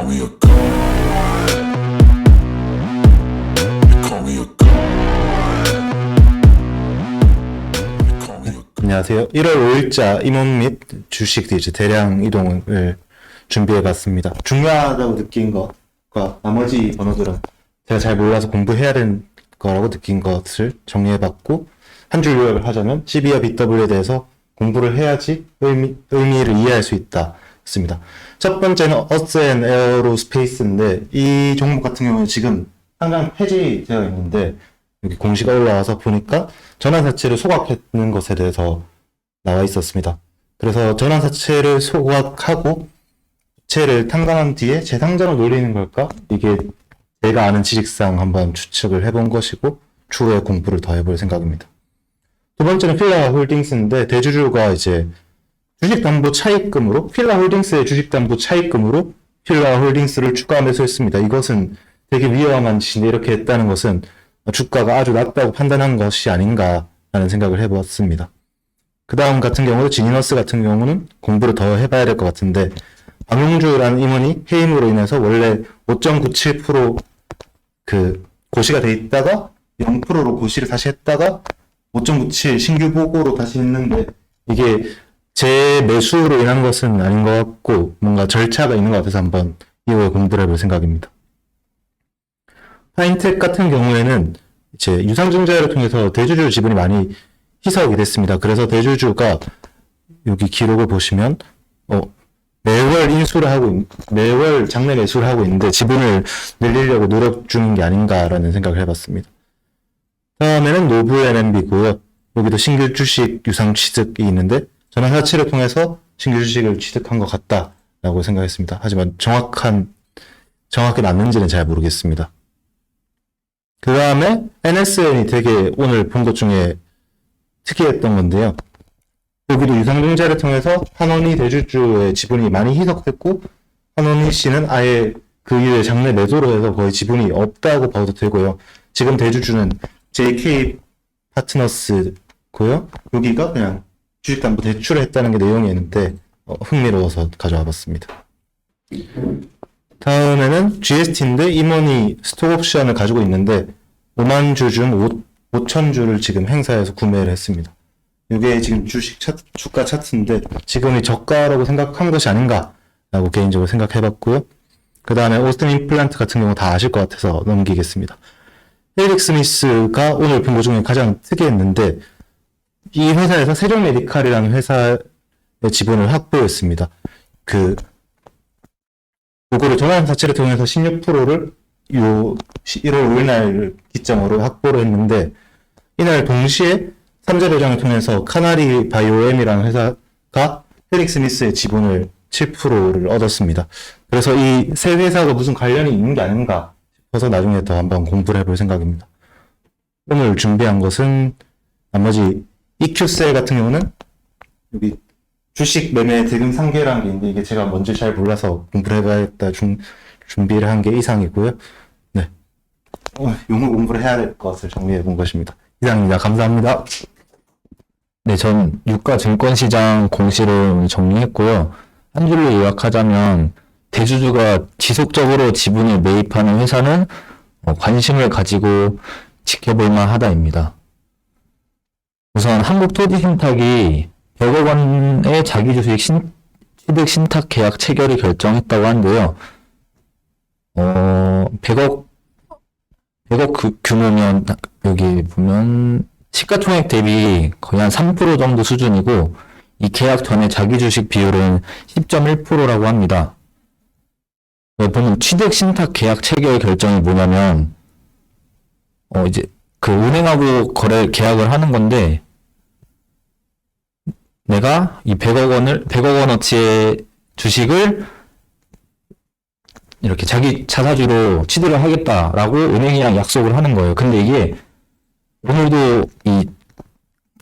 call me a god. You call me a god. You call me a god. 안녕하세요. 1월 5일자 임원 및 주식 이제 대량 이동을 준비해봤습니다. 중요하다고 느낀 것과 나머지 번호들은 제가 잘 몰라서 공부해야 되는 거라고 느낀 것을 정리해봤고, 한 줄 요약을 하자면 CB와 BW에 대해서 공부를 해야지 의미를 이해할 수 있다 였습니다. 첫 번째는 Earth and Aerospace인데, 이 종목 같은 경우는 지금 한강 폐지되어 있는데, 여기 공시가 올라와서 보니까 전환사채를 소각했는 것에 대해서 나와 있었습니다. 그래서 전환사채를 소각하고 채를 탕감한 뒤에 재상장을 노리는 걸까? 이게 제가 아는 지식상 한번 추측을 해본 것이고, 추후에 공부를 더 해볼 생각입니다. 두 번째는 필라 홀딩스인데, 대주주가 이제 주식담보 차입금으로, 필라 홀딩스의 주식담보 차입금으로 필라 홀딩스를 추가 매수했습니다. 이것은 되게 위험한 짓인데, 이렇게 했다는 것은 주가가 아주 낮다고 판단한 것이 아닌가라는 생각을 해보았습니다. 그 다음 같은 경우도 지니너스 같은 경우는 공부를 더 해봐야 될 것 같은데, 박용주라는 임원이 해임으로 인해서 원래 5.97% 고시가 돼 있다가 0%로 고시를 다시 했다가 5.97 신규 보고로 다시 했는데, 이게 재매수로 인한 것은 아닌 것 같고 뭔가 절차가 있는 것 같아서 한번 이후에 공부를 해볼 생각입니다. 파인텍 같은 경우에는 이제 유상증자를 통해서 대주주 지분이 많이 희석이 됐습니다. 그래서 대주주가 여기 기록을 보시면 매월 매월 장내 매수를 하고 있는데, 지분을 늘리려고 노력 중인 게 아닌가라는 생각을 해봤습니다. 다음에는 노블 NMB고요. 여기도 신규 주식 유상 취득이 있는데, 전환사채를 통해서 신규 주식을 취득한 것 같다라고 생각했습니다. 하지만 정확히 맞는지는 잘 모르겠습니다. 그 다음에 NSN이 되게 오늘 본 것 중에 특이했던 건데요. 여기도 유상증자를 통해서 한원희 대주주의 지분이 많이 희석됐고, 한원희 씨는 아예 그 이후에 장내 매도로 해서 거의 지분이 없다고 봐도 되고요. 지금 대주주는 JK 파트너스고요. 여기가 그냥 주식담보 대출을 했다는 게 내용이 있는데 흥미로워서 가져와 봤습니다. 다음에는 GST인데, 임원이 스톡옵션을 가지고 있는데 5만 주 중 5천 주를 지금 행사해서 구매를 했습니다. 이게 지금 주가 차트인데 지금이 저가라고 생각한 것이 아닌가라고 개인적으로 생각해봤고요. 그 다음에 오스틴 임플란트 같은 경우 다 아실 것 같아서 넘기겠습니다. 헬릭 스미스가 오늘 본 것 중에 가장 특이했는데, 이 회사에서 세종 메디칼이라는 회사의 지분을 확보했습니다. 요거를 전환사채를 통해서 16%를 1월 5일 날 기점으로 확보를 했는데, 이날 동시에 3자 배정을 통해서 카나리 바이오엠이라는 회사가 헬릭 스미스의 지분을 7%를 얻었습니다. 그래서 이 세 회사가 무슨 관련이 있는 게 아닌가 싶어서 나중에 더 한번 공부를 해볼 생각입니다. 오늘 준비한 것은 나머지 EQ셀 같은 경우는 여기 주식 매매 대금 상계라는 게 있는데, 이게 제가 뭔지 잘 몰라서 공부를 해봐야겠다 준비를 한 게 이상이고요. 네, 용어 공부를 해야 될 것을 정리해 본 것입니다. 이상입니다. 감사합니다. 네, 전 유가 증권시장 공시를 정리했고요. 한 줄로 요약하자면, 대주주가 지속적으로 지분을 매입하는 회사는 관심을 가지고 지켜볼만 하다입니다. 우선 한국토지신탁이 100억 원의 자기주식 취득 신탁 계약 체결을 결정했다고 하는데요. 100억 규모면 여기 보면 시가총액 대비 거의 한 3% 정도 수준이고, 이 계약 전에 자기주식 비율은 10.1%라고 합니다. 보면 취득 신탁 계약 체결 결정이 뭐냐면, 이제 은행하고 계약을 하는 건데, 내가 이 100억 원어치의 주식을 이렇게 자기 자사주로 취득을 하겠다라고 은행이랑 약속을 하는 거예요. 근데 이게 오늘도 이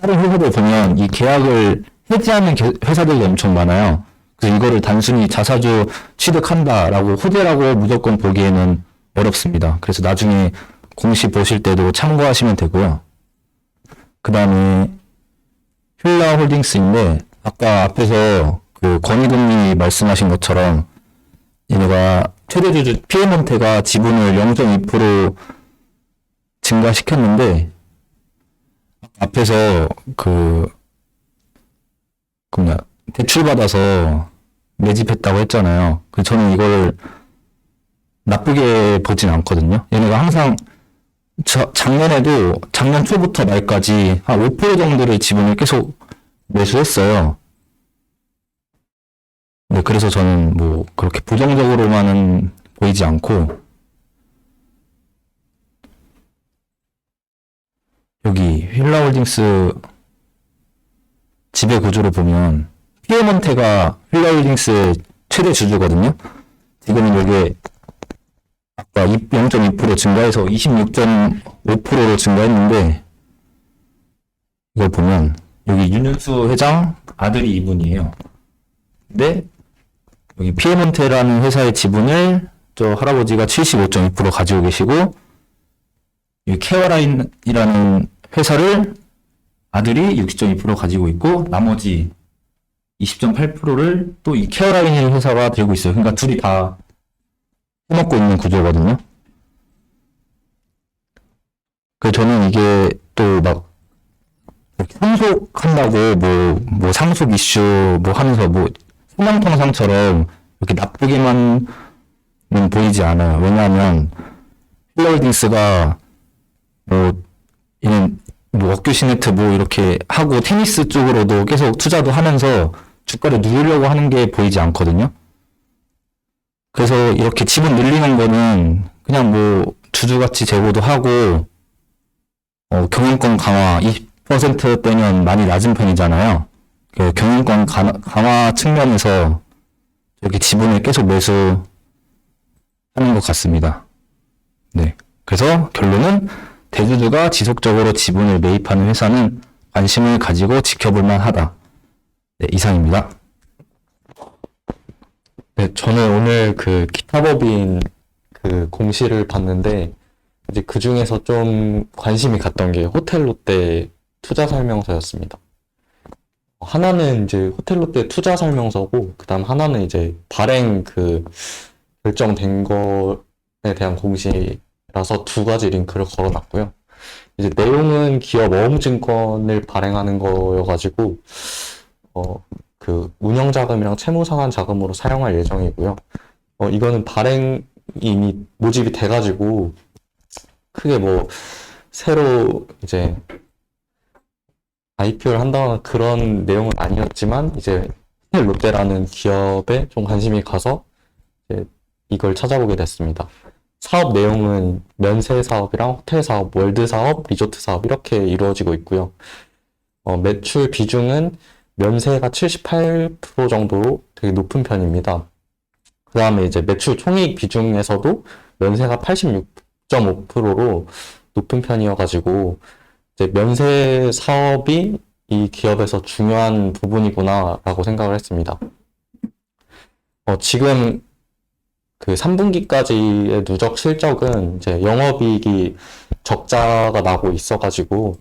다른 회사들 보면 이 계약을 해지하는 회사들이 엄청 많아요. 그래서 이거를 단순히 자사주 취득한다라고 호재라고 무조건 보기에는 어렵습니다. 그래서 나중에 공시 보실 때도 참고하시면 되고요. 그 다음에 휠라홀딩스인데, 아까 앞에서 권희금이 말씀하신 것처럼 얘네가 최대 주주 피에몬테가 지분을 0.2% 증가시켰는데 앞에서 뭐냐 대출 받아서 매집했다고 했잖아요. 저는 이걸 나쁘게 보진 않거든요. 얘네가 항상 작년에도 작년 초부터 말까지 한 5% 정도의 지분을 계속 매수했어요. 네, 그래서 저는 뭐 그렇게 부정적으로만은 보이지 않고 여기 휠라홀딩스 지배 구조를 보면 피에몬테가 휠라홀딩스의 최대 주주거든요. 지금은 이게 아까 0.2% 증가해서 26.5%로 증가했는데 이걸 보면 여기 윤윤수 회장 아들이 이분이에요. 근데 여기 피에몬테라는 회사의 지분을 저 할아버지가 75.2% 가지고 계시고 이 케어라인이라는 회사를 아들이 60.2% 가지고 있고 나머지 20.8%를 또 이 케어라인 회사가 들고 있어요. 그러니까 둘이 다 해먹고 있는 구조거든요. 그래서 저는 이게 또 막 상속한다고 뭐 상속 이슈 뭐 하면서 뭐 소망통상처럼 이렇게 나쁘게만 보이지 않아요. 왜냐하면 힐러홀딩스가 얘는 워큐시네트 이렇게 하고 테니스 쪽으로도 계속 투자도 하면서 주가를 누르려고 하는 게 보이지 않거든요. 그래서 이렇게 지분 늘리는 거는 그냥 주주가치 제고도 하고 경영권 강화 20%대면 많이 낮은 편이잖아요. 경영권 강화 측면에서 이렇게 지분을 계속 매수하는 것 같습니다. 네. 그래서 결론은 대주주가 지속적으로 지분을 매입하는 회사는 관심을 가지고 지켜볼 만하다. 네, 이상입니다. 네, 저는 오늘 기타법인 공시를 봤는데, 이제 그 중에서 좀 관심이 갔던 게 호텔롯데 투자 설명서였습니다. 하나는 이제 호텔롯데 투자 설명서고, 그 다음 하나는 이제 발행 결정된 거에 대한 공시라서 두 가지 링크를 걸어놨고요. 이제 내용은 기업 어음증권을 발행하는 거여가지고, 운영자금이랑 채무상환 자금으로 사용할 예정이고요. 이거는 발행이 이미 모집이 돼가지고, 크게 새로 이제 IPO를 한다거나 그런 내용은 아니었지만, 이제 호텔 롯데라는 기업에 좀 관심이 가서 이제 이걸 찾아보게 됐습니다. 사업 내용은 면세 사업이랑 호텔 사업, 월드 사업, 리조트 사업 이렇게 이루어지고 있고요. 매출 비중은 면세가 78% 정도로 되게 높은 편입니다. 그 다음에 이제 매출 총이익 비중에서도 면세가 86.5%로 높은 편이어가지고, 이제 면세 사업이 이 기업에서 중요한 부분이구나라고 생각을 했습니다. 지금 3분기까지의 누적 실적은 이제 영업이익이 적자가 나고 있어가지고,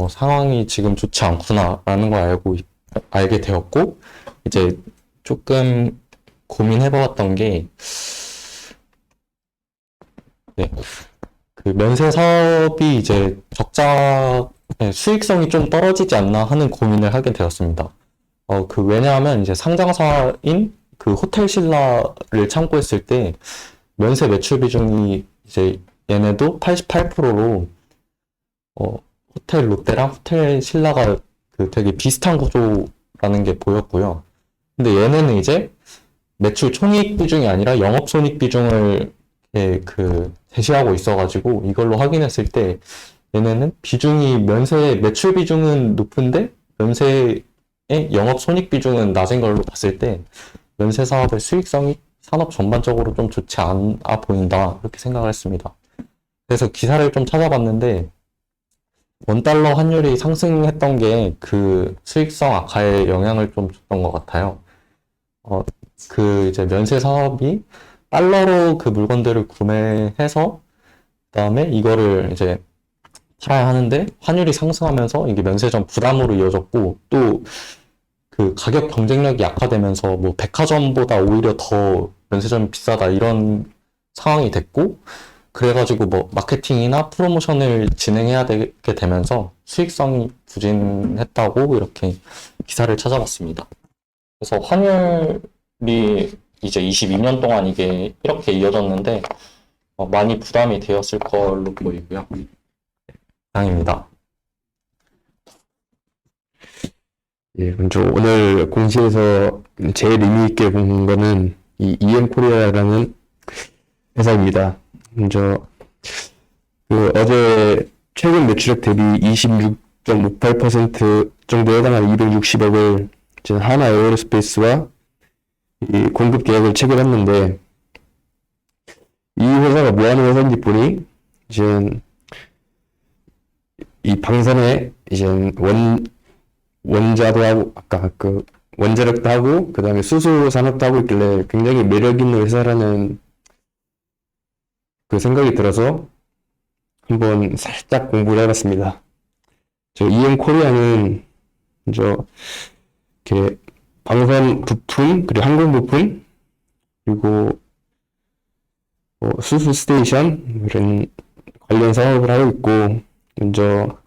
상황이 지금 좋지 않구나라는 걸 알게 되었고, 이제 조금 고민해보았던 게, 네, 면세 사업이 이제 수익성이 좀 떨어지지 않나 하는 고민을 하게 되었습니다. 왜냐하면 이제 상장사인 호텔 신라를 참고했을 때, 면세 매출 비중이 이제 얘네도 88%로, 호텔 롯데랑 호텔 신라가 되게 비슷한 구조라는 게 보였고요. 근데 얘네는 이제 매출 총이익 비중이 아니라 영업손익 비중을 제시하고 있어가지고, 이걸로 확인했을 때 얘네는 매출 비중은 높은데 면세의 영업손익 비중은 낮은 걸로 봤을 때 면세 사업의 수익성이 산업 전반적으로 좀 좋지 않아 보인다, 이렇게 생각을 했습니다. 그래서 기사를 좀 찾아봤는데, 원달러 환율이 상승했던 게 수익성 악화에 영향을 좀 줬던 것 같아요. 이제 면세 사업이 달러로 물건들을 구매해서, 그 다음에 이거를 이제 팔아야 하는데, 환율이 상승하면서 이게 면세점 부담으로 이어졌고, 또 가격 경쟁력이 약화되면서 백화점보다 오히려 더 면세점이 비싸다 이런 상황이 됐고, 그래가지고 뭐 마케팅이나 프로모션을 진행해야 되게 되면서 수익성이 부진했다고 이렇게 기사를 찾아봤습니다. 그래서 환율이 이제 22년 동안 이게 이렇게 이어졌는데 많이 부담이 되었을 걸로 보이고요. 이상입니다. 예, 먼저 오늘 공시에서 제일 의미 있게 본 거는 이 EM코리아라는 회사입니다. 먼저 어제 최근 매출액 대비 26.58% 정도에 해당하는 260억을 이제 하나 에어로스페이스와 이 공급 계약을 체결했는데, 이 회사가 뭐 하는 회사인지 보니 이제 이 방산에 이제 원자도 하고, 아까 그 원자력도 하고, 그 다음에 수소 산업도 하고 있길래 굉장히 매력 있는 회사라는 그 생각이 들어서 한번 살짝 공부를 해봤습니다. 저 EM코리아는 먼저 이렇게 방산 부품, 그리고 항공 부품, 그리고 수소 스테이션 이런 관련 사업을 하고 있고, 먼저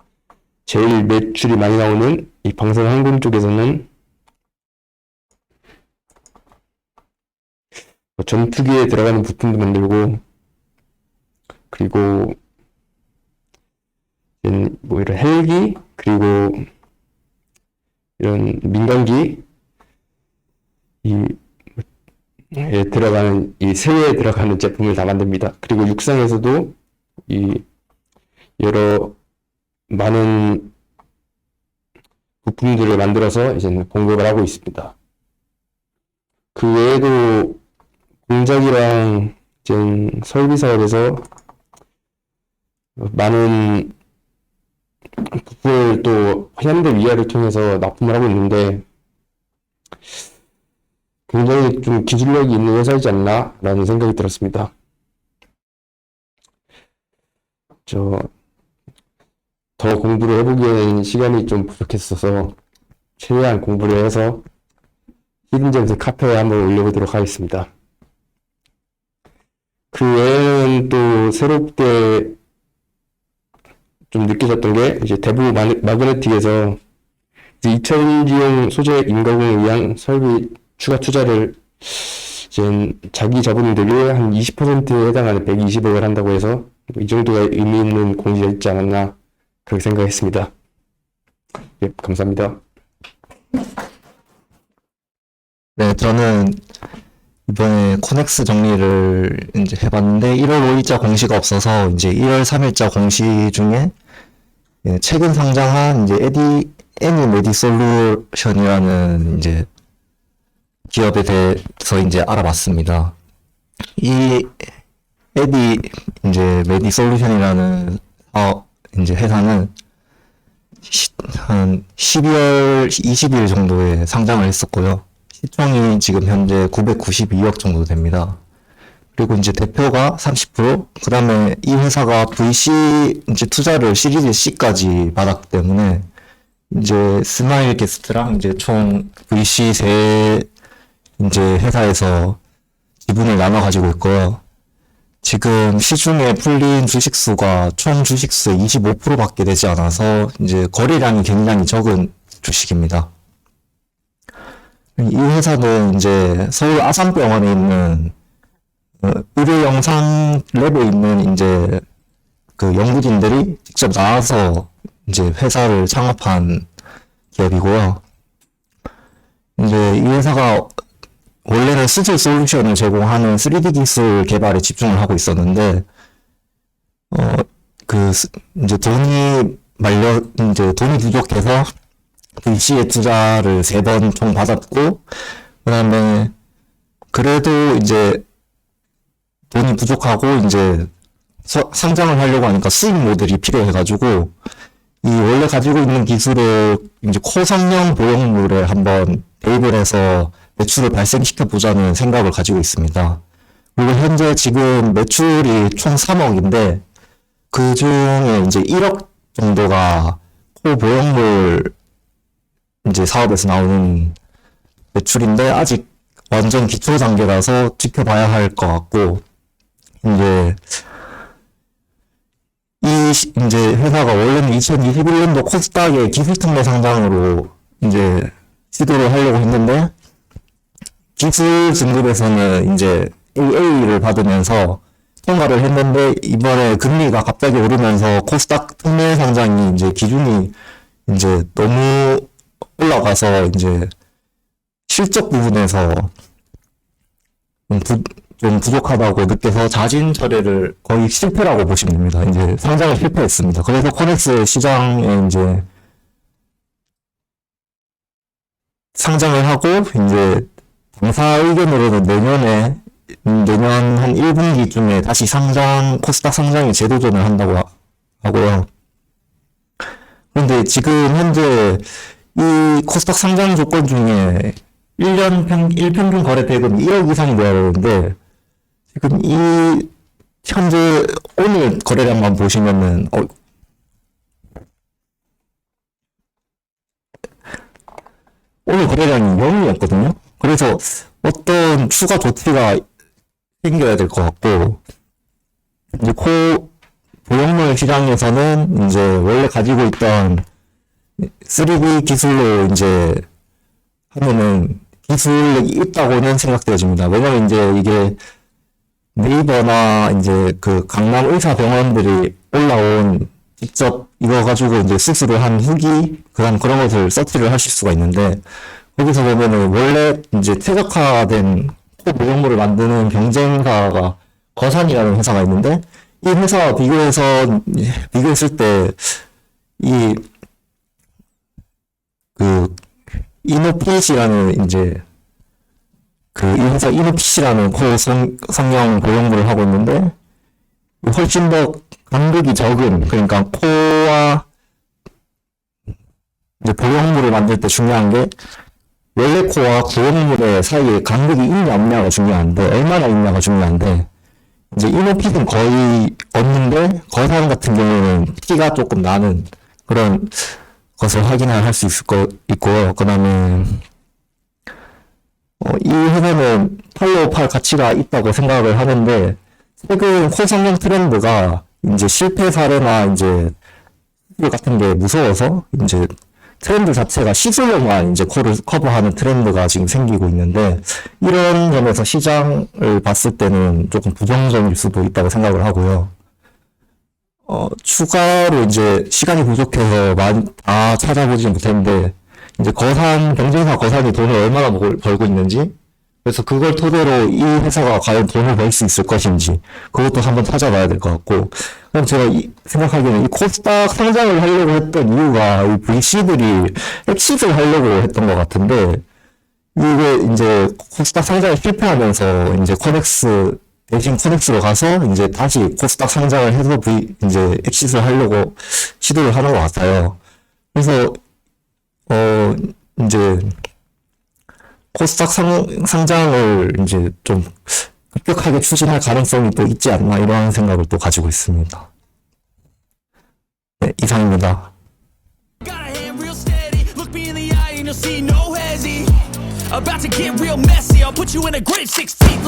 제일 매출이 많이 나오는 이 방산 항공 쪽에서는 전투기에 들어가는 부품도 만들고, 그리고 뭐 이런 헬기, 그리고 이런 민간기 에 들어가는 이 세에 들어가는 제품을 다 만듭니다. 그리고 육상에서도 이 여러 많은 부품들을 만들어서 이제 공급을 하고 있습니다. 그 외에도 공작이랑 이제 설비 사업에서 많은 부품을 또 현대 위아를 통해서 납품을 하고 있는데, 굉장히 좀 기술력이 있는 회사이지 않나 라는 생각이 들었습니다. 더 공부를 해보기에는 시간이 좀 부족했어서 최대한 공부를 해서 히든잼스 카페에 한번 올려보도록 하겠습니다. 그 외에는 또 새롭게 좀 느껴졌던 게, 이제 대부 마그네틱에서 2차전지용 소재 인가공을 위한 설비 추가 투자를 이제 자기 자본 대비 한 20%에 해당하는 120억을 한다고 해서 이 정도가 의미 있는 공시가 있지 않았나 그렇게 생각했습니다. 예, 감사합니다. 네, 저는 이번에 코넥스 정리를 이제 해봤는데 1월 5일자 공시가 없어서 이제 1월 3일자 공시 중에 최근 상장한 이제 애니메디솔루션이라는 이제 기업에 대해서 이제 알아봤습니다. 이 이제 메디솔루션이라는 이제 회사는 한 12월 20일 정도에 상장을 했었고요. 시총이 지금 현재 992억 정도 됩니다. 그리고 이제 대표가 30%, 그 다음에 이 회사가 VC 이제 투자를 시리즈 C까지 받았기 때문에 이제 스마일 게스트랑 이제 총 VC 세 이제 회사에서 지분을 나눠 가지고 있고요. 지금 시중에 풀린 주식수가 총 주식수의 25%밖에 되지 않아서 이제 거래량이 굉장히 적은 주식입니다. 이 회사는 이제 서울 아산병원에 있는 의료 영상 랩에 있는 이제 그 연구진들이 직접 나와서 이제 회사를 창업한 기업이고요. 이제 이 회사가 원래는 수질 솔루션을 제공하는 3D 기술 개발에 집중을 하고 있었는데, 이제 돈이 부족해서 VC의 투자를 3번 총 받았고, 그 다음에, 그래도 이제 돈이 부족하고, 이제 상장을 하려고 하니까 수익 모델이 필요해가지고, 이 원래 가지고 있는 기술을 이제 코성형 보형물에 한번 대입을 해서 매출을 발생시켜 보자는 생각을 가지고 있습니다. 그리고 현재 지금 매출이 총 3억인데 그 중에 이제 1억 정도가 코보형물 이제 사업에서 나오는 매출인데 아직 완전 기초 단계라서 지켜봐야 할 것 같고, 이제 회사가 원래는 2021년도 코스닥의 기술특례 상장으로 이제 시도를 하려고 했는데, 기술 등급에서는 이제 AA를 받으면서 통과를 했는데, 이번에 금리가 갑자기 오르면서 코스닥 특례 상장이 이제 기준이 이제 너무 올라가서 이제 실적 부분에서 좀 부족하다고 느껴서 자진 철회를 거의 실패라고 보시면 됩니다. 이제 상장을 실패했습니다. 그래서 코넥스 시장에 이제 상장을 하고 이제 당사 의견으로는 내년 한 1분기쯤에 다시 코스닥 상장에 재도전을 한다고 하고요. 그런데 지금 현재 이 코스닥 상장 조건 중에 1년 일평균 거래 대금이 1억 이상이 돼야 되는데, 지금 현재 오늘 거래량만 보시면은, 오늘 거래량이 0이었거든요? 그래서 어떤 추가 조치가 생겨야 될 것 같고, 이제 보형물 시장에서는 이제 원래 가지고 있던 3D 기술로 이제 하면은 기술력이 있다고는 생각되어집니다. 왜냐면 이제 이게 네이버나 이제 그 강남 의사병원들이 올라온 직접 이거 가지고 이제 수술을 한 후기 그런 것을 서치를 하실 수가 있는데, 거기서 보면은 원래 이제 최적화된 코 보형물을 만드는 경쟁사가 거산이라는 회사가 있는데, 이 회사와 비교했을 때 이노핏이라는 이제 이 회사 이노핏이라는 코 성형 보형물을 하고 있는데, 훨씬 더 간극이 적은, 그러니까 코와 이제 보형물을 만들 때 중요한 게 원래 코와 보형물의 사이에 간극이 있냐 없냐가 중요한데, 얼마나 있냐가 중요한데, 이제 이노핏은 거의 없는데 거산 같은 경우는 피가 조금 나는 그런 것을 확인할 수 있고요. 그 다음에 이 회사는 팔로우팔 가치가 있다고 생각을 하는데, 최근 코 성형 트렌드가 이제 실패 사례나 이제 수술 같은 게 무서워서 이제 트렌드 자체가 시술로만 이제 코를 커버하는 트렌드가 지금 생기고 있는데, 이런 점에서 시장을 봤을 때는 조금 부정적일 수도 있다고 생각을 하고요. 추가로 이제 시간이 부족해서 다 찾아보지는 못했는데, 이제 경쟁사 거산이 돈을 얼마나 벌고 있는지, 그래서 그걸 토대로 이 회사가 과연 돈을 벌 수 있을 것인지, 그것도 한번 찾아봐야 될 것 같고, 그럼 제가 생각하기에는 이 코스닥 상장을 하려고 했던 이유가 이 VC들이 엑시트를 하려고 했던 것 같은데, 이게 이제 코스닥 상장을 실패하면서 이제 대신 코넥스로 가서 이제 다시 코스닥 상장을 해서 이제 엑시트를 하려고 시도를 하는 것 같아요. 그래서 이제 코스닥 상장을 이제 좀 급격하게 추진할 가능성이 또 있지 않나, 이런 생각을 또 가지고 있습니다. 네, 이상입니다. Got a hand real steady, look me in the eye and you'll see no hesi. About to get real messy, I'll put you in a grave 6 feet.